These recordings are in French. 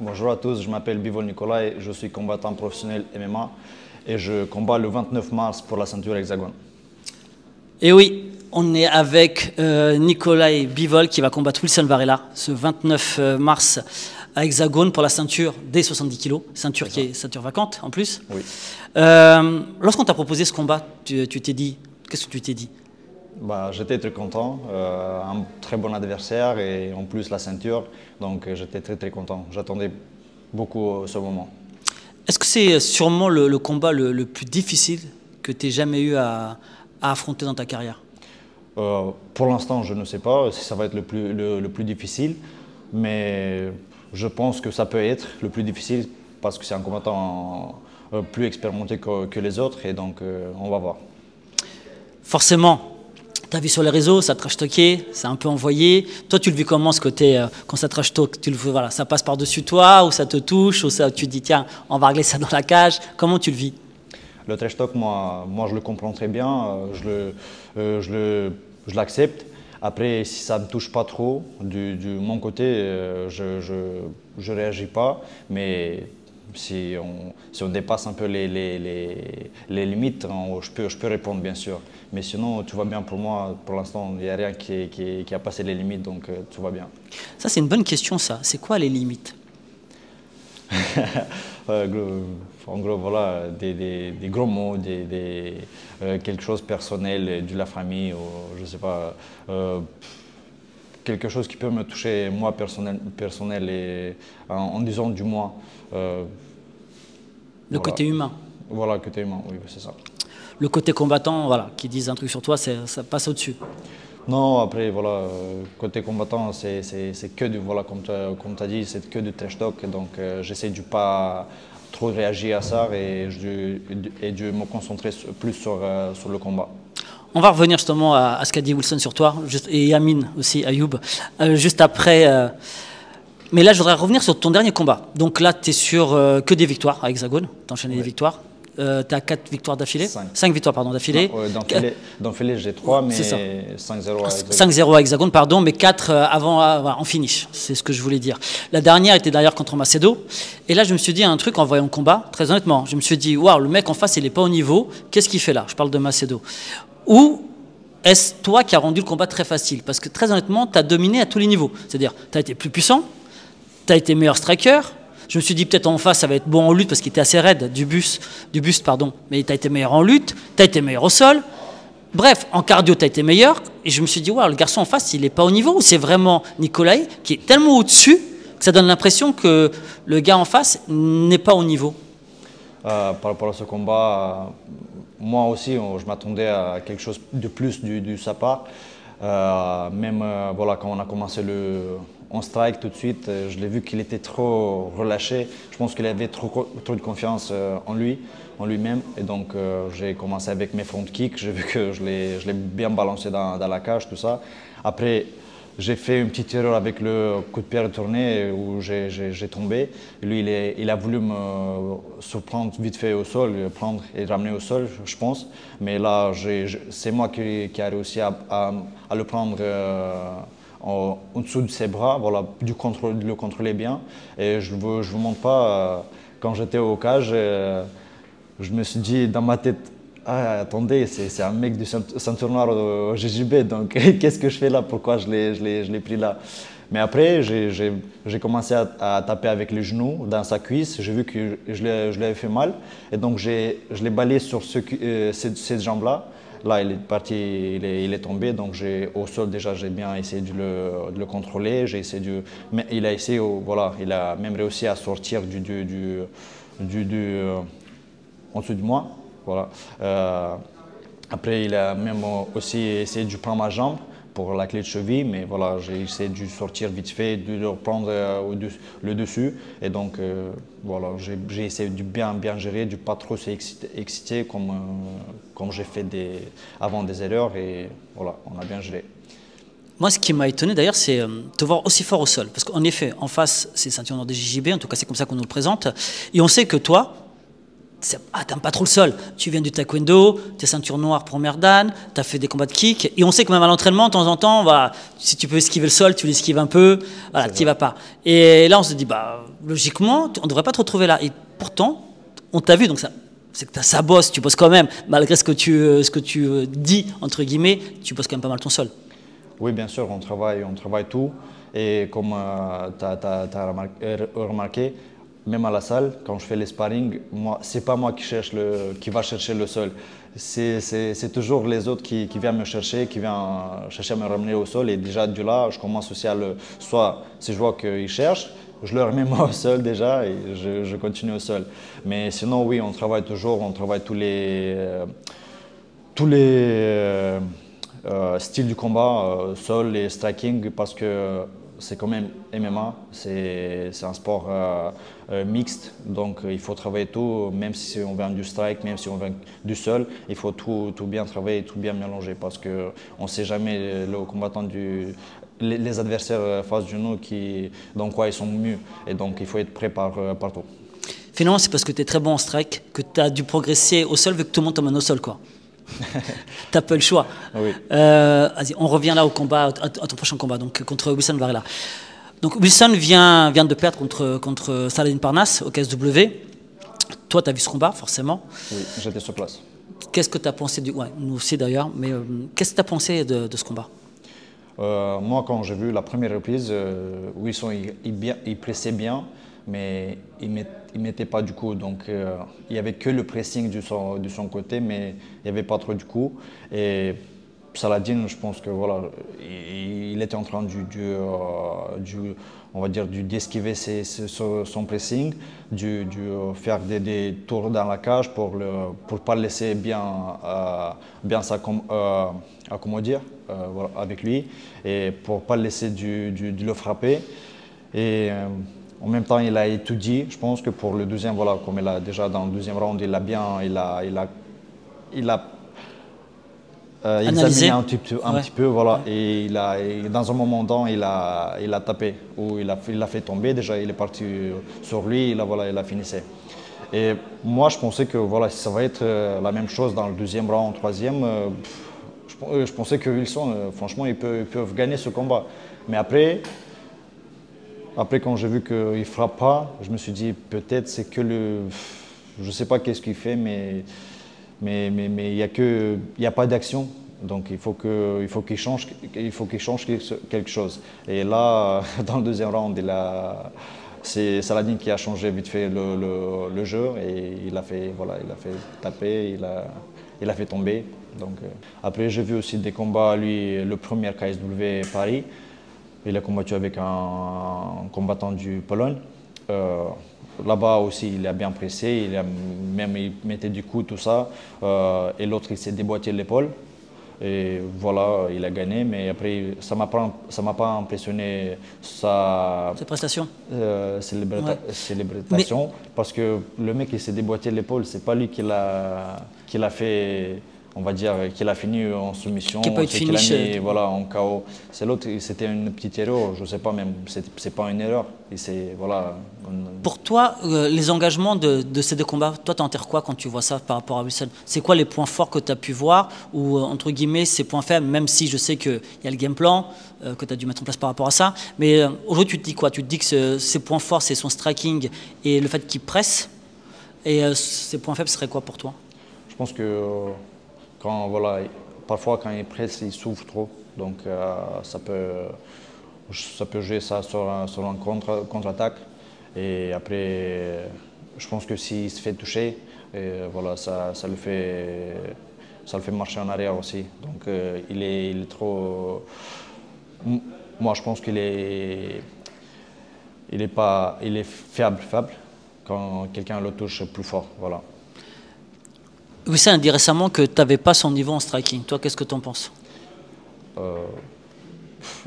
Bonjour à tous, je m'appelle Bivol Nikolai, je suis combattant professionnel MMA et je combats le 29 mars pour la ceinture hexagone. Et oui, on est avec Nikolai Bivol qui va combattre Wilson Varela ce 29 mars à Hexagone pour la ceinture des 70 kg, ceinture qui est ceinture vacante en plus. Oui. Lorsqu'on t'a proposé ce combat, tu t'es dit, qu'est-ce que tu t'es dit? J'étais très content, un très bon adversaire et en plus la ceinture, donc j'étais très content. J'attendais beaucoup ce moment. Est-ce que c'est sûrement le combat le plus difficile que tu aies jamais eu à affronter dans ta carrière? Pour l'instant, je ne sais pas si ça va être le plus difficile, mais je pense que ça peut être le plus difficile parce que c'est un combattant plus expérimenté que les autres et donc on va voir. Forcément, tu as vu sur les réseaux, ça trash talké, c'est un peu envoyé. Toi, tu le vis comment ce côté, quand ça trash talk, voilà, ça passe par-dessus toi, ou ça te touche, ou ça, tu te dis tiens, on va régler ça dans la cage. Comment tu le vis? Le trash talk, moi je le comprends très bien, je l'accepte. Après, si ça ne me touche pas trop, de mon côté, je réagis pas. Mais si on dépasse un peu les limites, je peux répondre bien sûr. Mais sinon, tout va bien pour moi. Pour l'instant, il n'y a rien qui a passé les limites, donc tout va bien. Ça, c'est une bonne question, ça. C'est quoi les limites? En gros, voilà, des gros mots, quelque chose de personnel, de la famille, ou je sais pas, quelque chose qui peut me toucher moi personnel et en disant du moi. Le Voilà. côté humain. Voilà, côté humain, oui, c'est ça. Le côté combattant, voilà, qui disent un truc sur toi, ça passe au-dessus. Non, après, voilà, côté combattant, c'est que du, voilà, comme tu as dit, c'est que du trash talk. Donc, j'essaie de ne pas trop réagir à ça et de me concentrer plus sur le combat. On va revenir justement à ce qu'a dit Wilson sur toi, et Yamin aussi, Ayoub, juste après. Mais là, je voudrais revenir sur ton dernier combat. Donc là, tu es sur que des victoires à Hexagone, tu as enchaîné des victoires. Tu as 4 victoires d'affilée? 5 victoires, pardon, d'affilée. D'affilée, j'ai 3, mais 5-0 à Hexagone. 5-0 à Hexagone, pardon, mais 4 avant, voilà, en finish. C'est ce que je voulais dire. La dernière était d'ailleurs contre Macedo. Et là, je me suis dit un truc en voyant le combat, très honnêtement. Je me suis dit, waouh, le mec en face, il n'est pas au niveau. Qu'est-ce qu'il fait là? Je parle de Macedo. Ou est-ce toi qui as rendu le combat très facile? Parce que très honnêtement, tu as dominé à tous les niveaux. C'est-à-dire, tu as été plus puissant, tu as été meilleur striker. Je me suis dit peut-être en face ça va être bon en lutte parce qu'il était assez raide du buste, mais tu as été meilleur en lutte, tu as été meilleur au sol. Bref, en cardio tu as été meilleur et je me suis dit ouais, le garçon en face il n'est pas au niveau ou c'est vraiment Nikolai qui est tellement au-dessus que ça donne l'impression que le gars en face n'est pas au niveau. Par rapport à ce combat, moi aussi je m'attendais à quelque chose de plus de sa part. Voilà, quand on a commencé on strike tout de suite, je l'ai vu qu'il était trop relâché. Je pense qu'il avait trop de confiance en lui-même. Et donc j'ai commencé avec mes front kicks. J'ai vu que je l'ai bien balancé dans la cage, tout ça. Après, j'ai fait une petite erreur avec le coup de pied retourné où j'ai tombé. Et lui, il a voulu me surprendre vite fait au sol, prendre et ramener au sol, je pense. Mais là, c'est moi qui ai réussi à le prendre en dessous de ses bras, voilà, de le contrôler bien. Et je vous montre pas, quand j'étais au cage, je me suis dit dans ma tête, ah, attendez, c'est un mec du ceinture noire au JJB, donc qu'est-ce que je fais là? Pourquoi je l'ai pris là? Mais après, j'ai commencé à taper avec les genoux dans sa cuisse. J'ai vu que je lui avais fait mal. Et donc, je l'ai balayé sur cette jambe-là. Là, il est parti, il est tombé. Donc, au sol, déjà, j'ai bien essayé de le contrôler. Mais il a essayé, voilà, il a même réussi à sortir en dessous de moi. Voilà. Après, il a même aussi essayé de prendre ma jambe pour la clé de cheville, mais voilà, j'ai essayé de sortir vite fait, de le reprendre le dessus. Et donc, voilà, j'ai essayé de bien gérer, de ne pas trop s'exciter comme j'ai fait avant des erreurs. Et voilà, on a bien géré. Moi, ce qui m'a étonné d'ailleurs, c'est te voir aussi fort au sol. Parce qu'en effet, en face, c'est ceinture noire des JJB, en tout cas, c'est comme ça qu'on nous le présente. Et on sait que toi, t'aimes pas trop le sol. Tu viens du taekwondo, tu es ceinture noire pour Merdan, tu as fait des combats de kick. Et on sait que même à l'entraînement, de temps en temps, si tu peux esquiver le sol, tu l'esquives un peu. Voilà, tu n'y vas pas. Et là, on se dit, logiquement, on ne devrait pas te retrouver là. Et pourtant, on t'a vu, donc c'est que ça bosse, tu bosses quand même. Malgré ce que tu dis, entre guillemets, tu bosses quand même pas mal ton sol. Oui, bien sûr, on travaille tout. Et comme tu as remarqué, même à la salle, quand je fais les sparring, c'est pas moi qui va chercher le sol. C'est toujours les autres qui viennent me chercher, qui viennent chercher à me ramener au sol. Et déjà, de là, je commence aussi soit si je vois qu'ils cherchent, je leur mets moi au sol déjà et je continue au sol. Mais sinon, oui, on travaille toujours, on travaille tous les styles du combat, sol et striking, parce que c'est quand même MMA, c'est un sport mixte, donc il faut travailler tout, même si on vient du strike, même si on vient du sol, il faut tout bien travailler, tout bien mélanger, parce qu'on ne sait jamais le combattant les adversaires face du nous dans quoi ils sont mieux, et donc il faut être prêt partout. Finalement, c'est parce que tu es très bon en strike que tu as dû progresser au sol vu que tout le monde t'emmène au sol, quoi. T'as pas le choix. Oui. Vas-y, on revient là au combat, à ton prochain combat, donc contre Wilson Varela. Donc Wilson vient de perdre contre Saladin Parnasse au KSW. Toi, tu as vu ce combat, forcément. Oui, j'étais sur place. Qu'est-ce que tu as pensé ouais, nous aussi d'ailleurs, mais qu'est-ce que tu as pensé de ce combat? Moi, quand j'ai vu la première reprise, Wilson, il pressait bien, mais il ne mettait pas du coup. Donc, il n'y avait que le pressing de son côté, mais il n'y avait pas trop du coup. Et Saladin, je pense que voilà, il était en train on va dire, d'esquiver son pressing, faire des tours dans la cage pour pas le laisser bien s'accommoder voilà, avec lui et pour pas le laisser de le frapper. Et en même temps, il a étudié. Je pense que pour le deuxième, voilà, comme il a déjà dans le deuxième round, il a examiné un petit peu, voilà, et dans un moment donné, il a tapé, ou il l'a fait tomber, déjà il est parti sur lui, il a finissé. Et moi je pensais que voilà, ça va être la même chose dans le deuxième round, troisième, je pensais que Wilson, franchement, ils peuvent gagner ce combat. Mais après quand j'ai vu qu'il ne frappe pas, je me suis dit peut-être c'est que je ne sais pas qu'est-ce qu'il fait, mais il n'y a pas d'action, donc il faut qu'il change quelque chose. Et là, dans le deuxième round, c'est Saladin qui a changé vite fait le jeu et il a fait taper, il a fait tomber. Donc, après, j'ai vu aussi des combats, lui, le premier KSW Paris, il a combattu avec un combattant du Pologne. Là-bas aussi, il a bien pressé, il mettait du coup, tout ça. Et l'autre, il s'est déboîté l'épaule. Et voilà, il a gagné. Mais après, ça m'a pas impressionné Ses prestations. Célébration. Parce que le mec, il s'est déboîté l'épaule. C'est pas lui qui l'a fait. On va dire qu'il a fini en soumission, qu'il a mis voilà, en KO. C'est l'autre, c'était une petite erreur, je ne sais pas même, c'est pas une erreur. Voilà, Pour toi, les engagements de ces deux combats, toi, tu en tires quoi quand tu vois ça par rapport à Wilson? C'est quoi les points forts que tu as pu voir ou, entre guillemets, ces points faibles, même si je sais qu'il y a le game plan que tu as dû mettre en place par rapport à ça. Mais aujourd'hui, tu te dis quoi? Tu te dis que ses points forts, c'est son striking et le fait qu'il presse. Et ses points faibles seraient quoi pour toi? Je pense que parfois quand il presse, il souffre trop. Donc ça peut jouer ça sur un contre-attaque. Et après, je pense que s'il se fait toucher, voilà, ça le fait marcher en arrière aussi. Donc il est trop. Moi, je pense qu'il est faible quand quelqu'un le touche plus fort. Voilà. Wilson a dit récemment que tu n'avais pas son niveau en striking. Toi, qu'est-ce que tu en penses?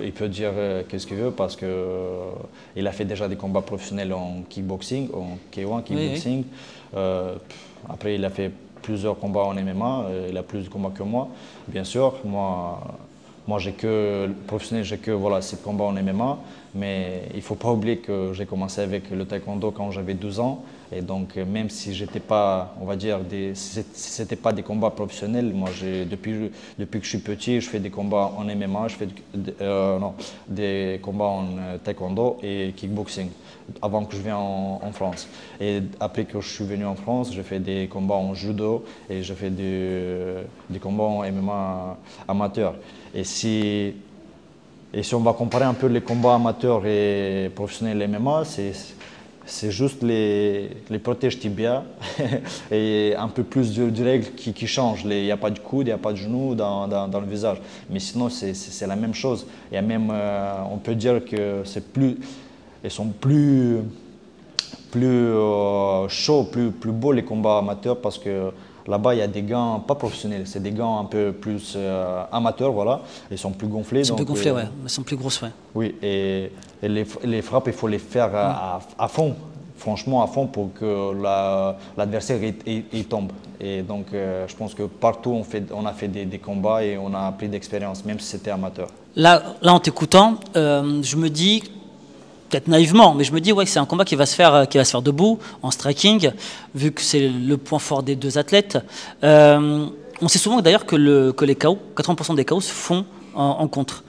Il peut dire qu'est-ce qu'il veut parce qu'il a fait déjà des combats professionnels en kickboxing, en K1 kickboxing. Oui. Après, il a fait plusieurs combats en MMA. Il a plus de combats que moi, bien sûr. Moi j'ai que professionnel, j'ai que voilà, 7 combats en MMA. Mais il ne faut pas oublier que j'ai commencé avec le taekwondo quand j'avais 12 ans. Et donc, même si j'étais pas, on va dire, c'était pas des combats professionnels, moi, depuis que je suis petit, je fais des combats en MMA, je fais non, des combats en taekwondo et kickboxing, avant que je vienne en France. Et après que je suis venu en France, je fais des combats en judo et je fais des combats en MMA amateur. Et si on va comparer un peu les combats amateurs et professionnels MMA, c'est juste les protèges tibia et un peu plus de règles qui changent. Il n'y a pas de coude, il n'y a pas de genou dans le visage. Mais sinon, c'est la même chose. Il y a même, on peut dire que ils sont plus chauds, plus beaux les combats amateurs parce que là-bas, il y a des gants pas professionnels, c'est des gants un peu plus amateurs, voilà. Ils sont plus gonflés. Ils sont plus gonflés, ouais. Ils sont plus grosses, ouais. Oui, et les frappes, il faut les faire à fond, franchement à fond pour que l'adversaire il tombe. Et donc, je pense que partout, on a fait des combats et on a pris d'expérience, même si c'était amateur. Là, en t'écoutant, je me dis, peut-être naïvement, mais je me dis ouais, que c'est un combat qui va se faire debout, en striking, vu que c'est le point fort des deux athlètes. On sait souvent d'ailleurs que les KO, 80% des KO se font en contre.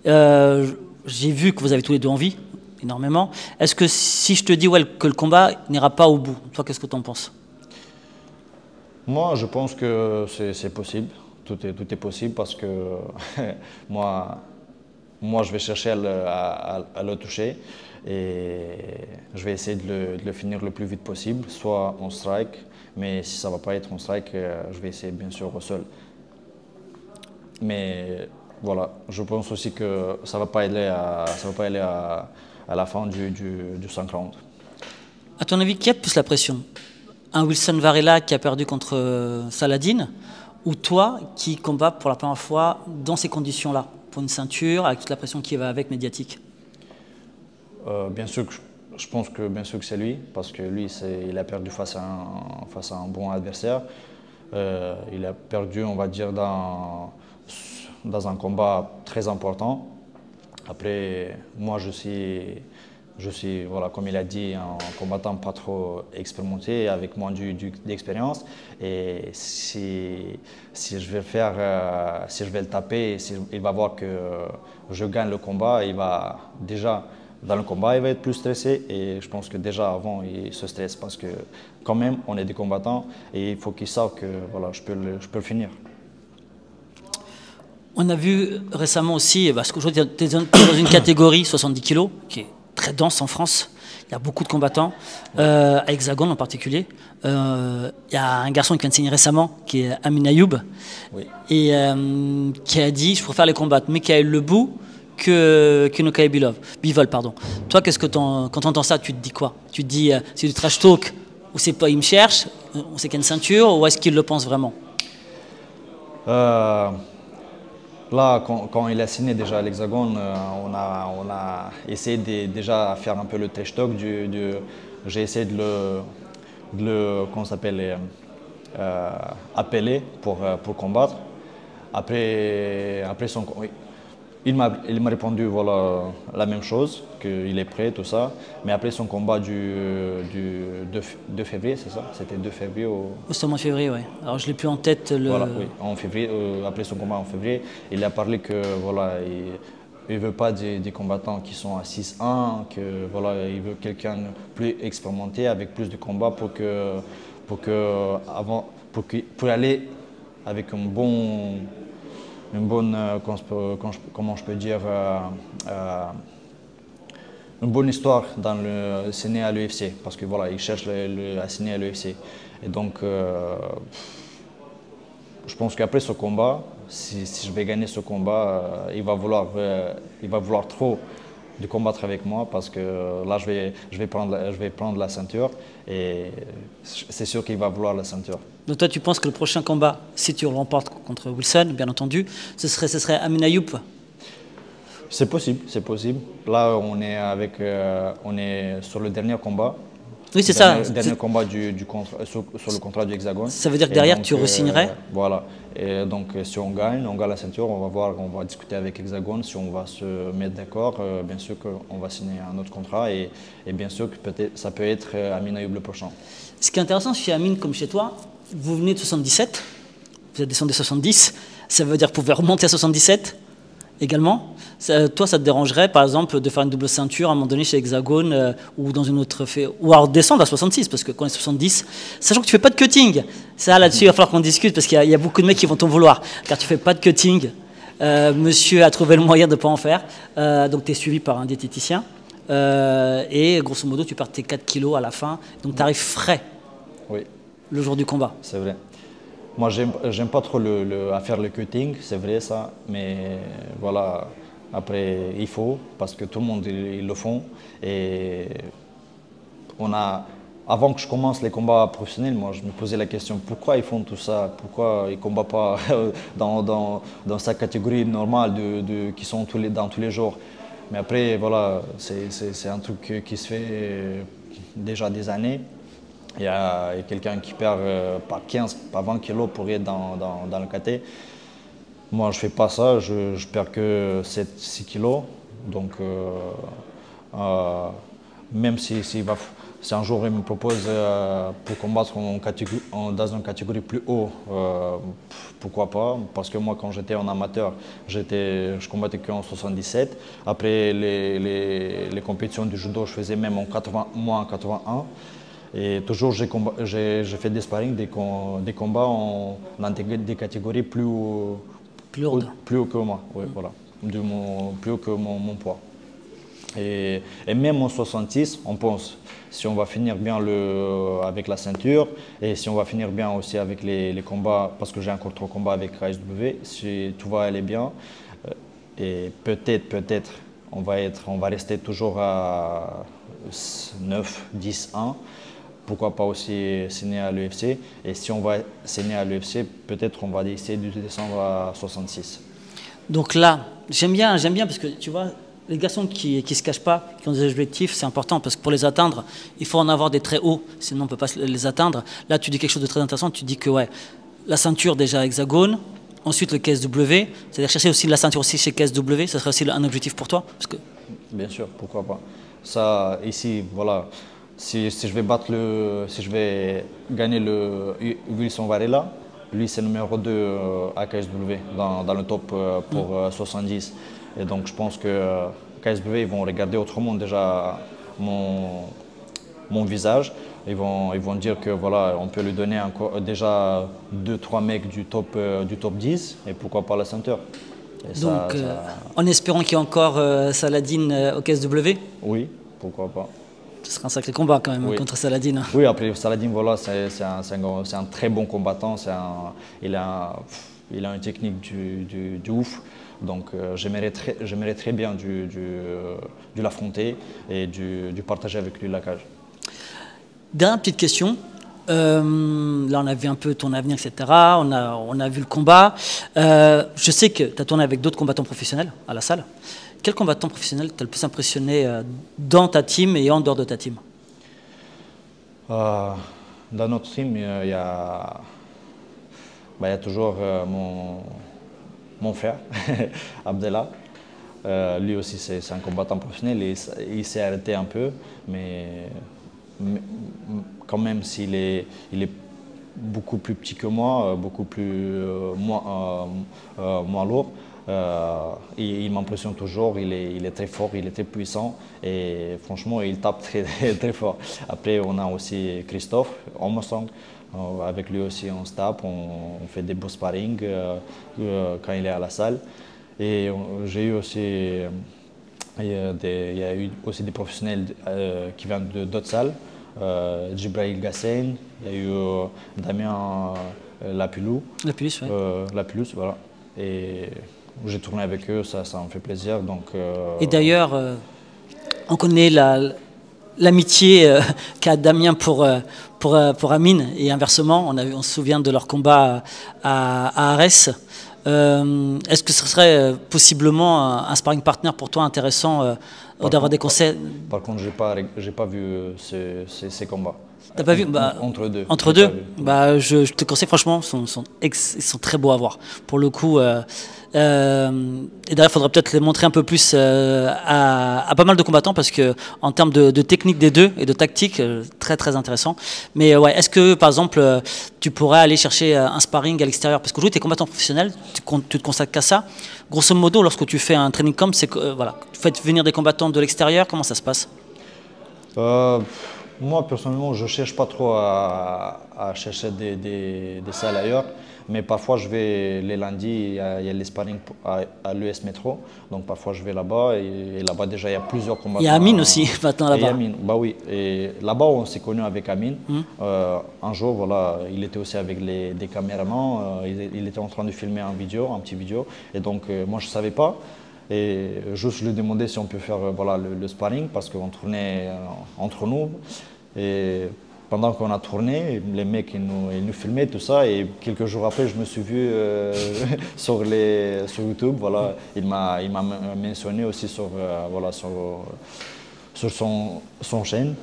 J'ai vu que vous avez tous les deux envie, énormément. Est-ce que si je te dis ouais, que le combat n'ira pas au bout, toi, qu'est-ce que tu en penses? Moi, je pense que c'est possible. Tout est possible parce que moi, je vais chercher à le toucher et je vais essayer de le finir le plus vite possible, soit en strike, mais si ça ne va pas être en strike, je vais essayer bien sûr au sol. Mais voilà, je pense aussi que ça ne va pas aller à la fin du 5 rounds. À ton avis, qui a plus la pression? Un Wilson Varela qui a perdu contre Saladin, ou toi qui combats pour la première fois dans ces conditions-là, pour une ceinture, avec toute la pression qui va avec, médiatique? Bien sûr que je pense que bien sûr que c'est lui, parce que lui il a perdu face à un bon adversaire. Il a perdu, on va dire, dans un combat très important. Après, moi je suis, voilà, comme il a dit, un combattant pas trop expérimenté, avec moins d'expérience. Et si je vais si je vais le taper, il va voir que je gagne le combat, dans le combat, il va être plus stressé. Et je pense que déjà avant, il se stresse parce que quand même, on est des combattants et il faut qu'il sache que voilà, je peux le finir. On a vu récemment aussi, parce qu'aujourd'hui tu es dans une catégorie 70 kg, qui est très dense en France. Il y a beaucoup de combattants, à Hexagone en particulier. Il y a un garçon qui vient de signer récemment, qui est Amin Ayoub, Oui. et qui a dit « je préfère les combattre Michael Lebou que Nokai Bivol. » Toi, quand tu entends ça, tu te dis quoi? Tu te dis c'est du trash talk, ou c'est pas, il me cherche, on sait qu'il y a une ceinture, ou est-ce qu'il le pense vraiment? Là, quand il a signé déjà à l'Hexagone, on a essayé déjà faire un peu le trash talk. J'ai essayé de le comment s'appelle, appeler pour combattre. Après oui, il m'a répondu voilà, la même chose, qu'il est prêt, tout ça. Mais après son combat du 2 février, c'est ça? C'était 2 février C'était au mois de février, oui. Alors je l'ai plus en tête. Voilà, oui, en février, après son combat en février, il a parlé que voilà, il ne veut pas des combattants qui sont à 6-1, que voilà, il veut quelqu'un plus expérimenté avec plus de combats pour aller avec comment je peux dire, une bonne histoire dans le signer à l'UFC, parce que voilà, il cherche à signer à l'UFC. Et donc, je pense qu'après ce combat, si je vais gagner ce combat, il va vouloir trop de combattre avec moi, parce que là, je vais prendre la ceinture et c'est sûr qu'il va vouloir la ceinture. Donc toi, tu penses que le prochain combat, si tu le remportes contre Wilson, bien entendu, ce serait Amin Ayoub? C'est possible, c'est possible. Là, on est sur le dernier combat. Oui, c'est ça. Dernier combat sur le contrat du Hexagone. Ça veut dire que derrière, tu re-signerais? Voilà. Et donc, si on gagne la ceinture, on va voir, on va discuter avec Hexagone si on va se mettre d'accord. Bien sûr qu'on va signer un autre contrat et bien sûr que peut-être ça peut être Amine Ayoub le prochain. Ce qui est intéressant chez Amine, comme chez toi, vous venez de 77, vous êtes descendu de 70, ça veut dire que vous pouvez remonter à 77 également. Toi, ça te dérangerait, par exemple, de faire une double ceinture à un moment donné chez Hexagone ou dans une autre ou alors descendre à 66, parce que quand on est 70, sachant que tu fais pas de cutting, ça là-dessus, il va falloir qu'on discute, parce qu'il y a beaucoup de mecs qui vont t'en vouloir, car tu fais pas de cutting. Monsieur a trouvé le moyen de ne pas en faire, donc tu es suivi par un diététicien, et grosso modo, tu perds tes 4 kilos à la fin, donc tu arrives frais le jour du combat. C'est vrai. Moi, j'aime pas trop à faire le cutting, c'est vrai ça, mais voilà, après, il faut, parce que tout le monde, ils le font. Et avant que je commence les combats professionnels, moi, je me posais la question, pourquoi ils font tout ça? Pourquoi ils ne combattent pas dans sa catégorie normale qui sont dans tous les jours? Mais après, voilà, c'est un truc qui se fait déjà des années. Il y a quelqu'un qui perd pas 15, pas 20 kilos pour être dans le KT. Moi, je ne fais pas ça, je perds que 6 kilos. Donc, même si un jour il me propose pour combattre dans une catégorie plus haut, pourquoi pas? Parce que moi, quand j'étais en amateur, je combattais qu'en 77. Après les compétitions du judo, je faisais même en 80, moins en 81. Et toujours, j'ai fait des sparring, des combats dans des catégories plus haut que moi, voilà, plus haut que mon poids. Et même en 66, on pense, si on va finir bien avec la ceinture et si on va finir bien aussi avec les combats, parce que j'ai encore 3 combats avec KSW, si tout va aller bien, et peut-être, on va rester toujours à 9, 10, 1. Pourquoi pas aussi signer à l'UFC. Et si on va signer à l'UFC, peut-être on va essayer de descendre à 66. Donc là, j'aime bien parce que tu vois, les garçons qui ne se cachent pas, qui ont des objectifs, c'est important parce que pour les atteindre, il faut en avoir des très hauts, sinon on ne peut pas les atteindre. Là, tu dis quelque chose de très intéressant, tu dis que la ceinture déjà Hexagone, ensuite le KSW, c'est-à-dire chercher aussi la ceinture aussi chez KSW, ça serait aussi un objectif pour toi parce que... Bien sûr, pourquoi pas. Ça, ici, voilà. Si je vais gagner le Wilson Varela, lui c'est numéro 2 à KSW dans le top pour 70. Et donc je pense que KSW ils vont regarder autrement déjà mon visage. Ils vont dire que voilà, on peut lui donner encore déjà 2-3 mecs du top 10 et pourquoi pas la ceinture. Et donc en espérant qu'il y ait encore Saladin au KSW? Oui, pourquoi pas. Ce sera un sacré combat quand même contre Saladin. Oui, après Saladin, voilà, c'est un très bon combattant. Il a une technique du ouf. Donc j'aimerais très bien de l'affronter et de partager avec lui la cage. Dernière petite question. Là, on a vu un peu ton avenir, etc. On a vu le combat. Je sais que tu as tourné avec d'autres combattants professionnels à la salle. Quel combattant professionnel t'a le plus impressionné dans ta team et en dehors de ta team? Dans notre team, il y a toujours mon frère, Abdellah. Lui aussi, c'est un combattant professionnel. Il s'est arrêté un peu, mais quand même, il est beaucoup plus petit que moi, beaucoup plus moins lourd. Il m'impressionne toujours, il est très fort, il est très puissant et franchement il tape très, très fort. Après on a aussi Christophe Omosong, avec lui aussi on se tape, on fait des beaux sparring quand il est à la salle. Et j'ai eu aussi, il y a eu aussi des professionnels qui viennent d'autres salles, Djibril Gassen, il y a eu Damien Lapulus, voilà. Et j'ai tourné avec eux, ça me fait plaisir. Donc, et d'ailleurs, on connaît l'amitié qu'a Damien pour Amine et inversement. On se souvient de leur combat à Arès. Est-ce que ce serait possiblement un sparring partner pour toi intéressant d'avoir des conseils? Par contre, j'ai pas vu ces combats. T'as pas vu? Entre deux. Entre deux, je te conseille franchement, ils sont très beaux à voir. Pour le coup, et d'ailleurs, il faudrait peut-être les montrer un peu plus à pas mal de combattants parce que en termes de technique des deux et de tactique, très très intéressant. Mais ouais, est-ce que par exemple, tu pourrais aller chercher un sparring à l'extérieur? Parce qu'aujourd'hui, tu es combattant professionnel, tu te consacres qu'à ça. Grosso modo, lorsque tu fais un training camp, c'est que voilà, tu fais venir des combattants de l'extérieur. Comment ça se passe? Moi, personnellement, je ne cherche pas trop à chercher des salles ailleurs, mais parfois je vais les lundis, il y a les sparring à l'US Métro, donc parfois je vais là-bas et là-bas déjà il y a plusieurs combattants. Il y a Amine aussi maintenant là-bas. Amine, bah oui, et là-bas on s'est connu avec Amine. Un jour, voilà, il était aussi avec des caméramans, il était en train de filmer un petit vidéo, et donc moi je ne savais pas. Et juste je lui demandais si on peut faire voilà, le sparring parce qu'on tournait entre nous. Et pendant qu'on a tourné, les mecs ils nous filmaient tout ça. Et quelques jours après, je me suis vu sur YouTube. Voilà, il m'a mentionné aussi sur, voilà, sur son chaîne.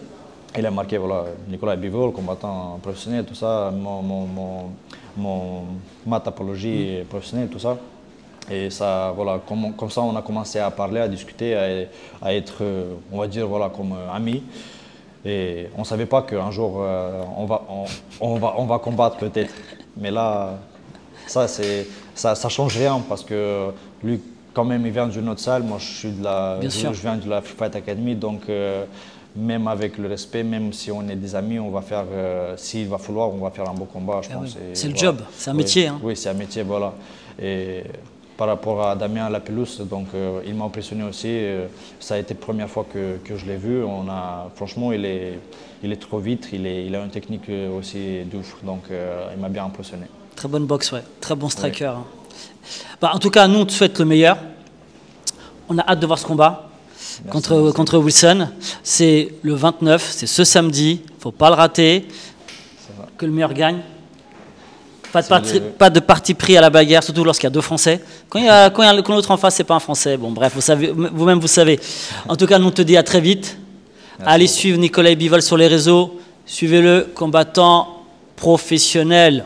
Il a marqué voilà, Nicolas Bivol, combattant professionnel, tout ça, ma topologie professionnelle, tout ça. Et ça, voilà, comme ça, on a commencé à parler, à discuter, à être, on va dire, voilà, comme amis. Et on ne savait pas qu'un jour, on va combattre peut-être. Mais là, ça change rien parce que lui, quand même, il vient d'une autre salle. Moi, je viens de la Free Fight Academy. Donc, même avec le respect, même si on est des amis, on va faire, s'il va falloir, on va faire un beau combat, je pense. Oui. C'est le job, c'est un métier. Hein. Oui, c'est un métier, voilà. Et par rapport à Damien Lapélouse, donc il m'a impressionné aussi. Ça a été la première fois que je l'ai vu. Franchement, il est trop vite, il a une technique aussi de ouf. Donc il m'a bien impressionné. Très bonne boxe, ouais. Très bon striker. Ouais. Hein. En tout cas, nous, on te souhaite le meilleur. On a hâte de voir ce combat contre Wilson. C'est le 29, c'est ce samedi. Il ne faut pas le rater. Que le meilleur gagne. Pas de parti pris à la bagarre, surtout lorsqu'il y a deux Français. Quand l'autre en face, c'est pas un Français. Bon, bref, vous-même, vous savez. En tout cas, nous, on te dit à très vite. Merci. Allez suivre Nicolas Bivol sur les réseaux. Suivez-le, combattant professionnel.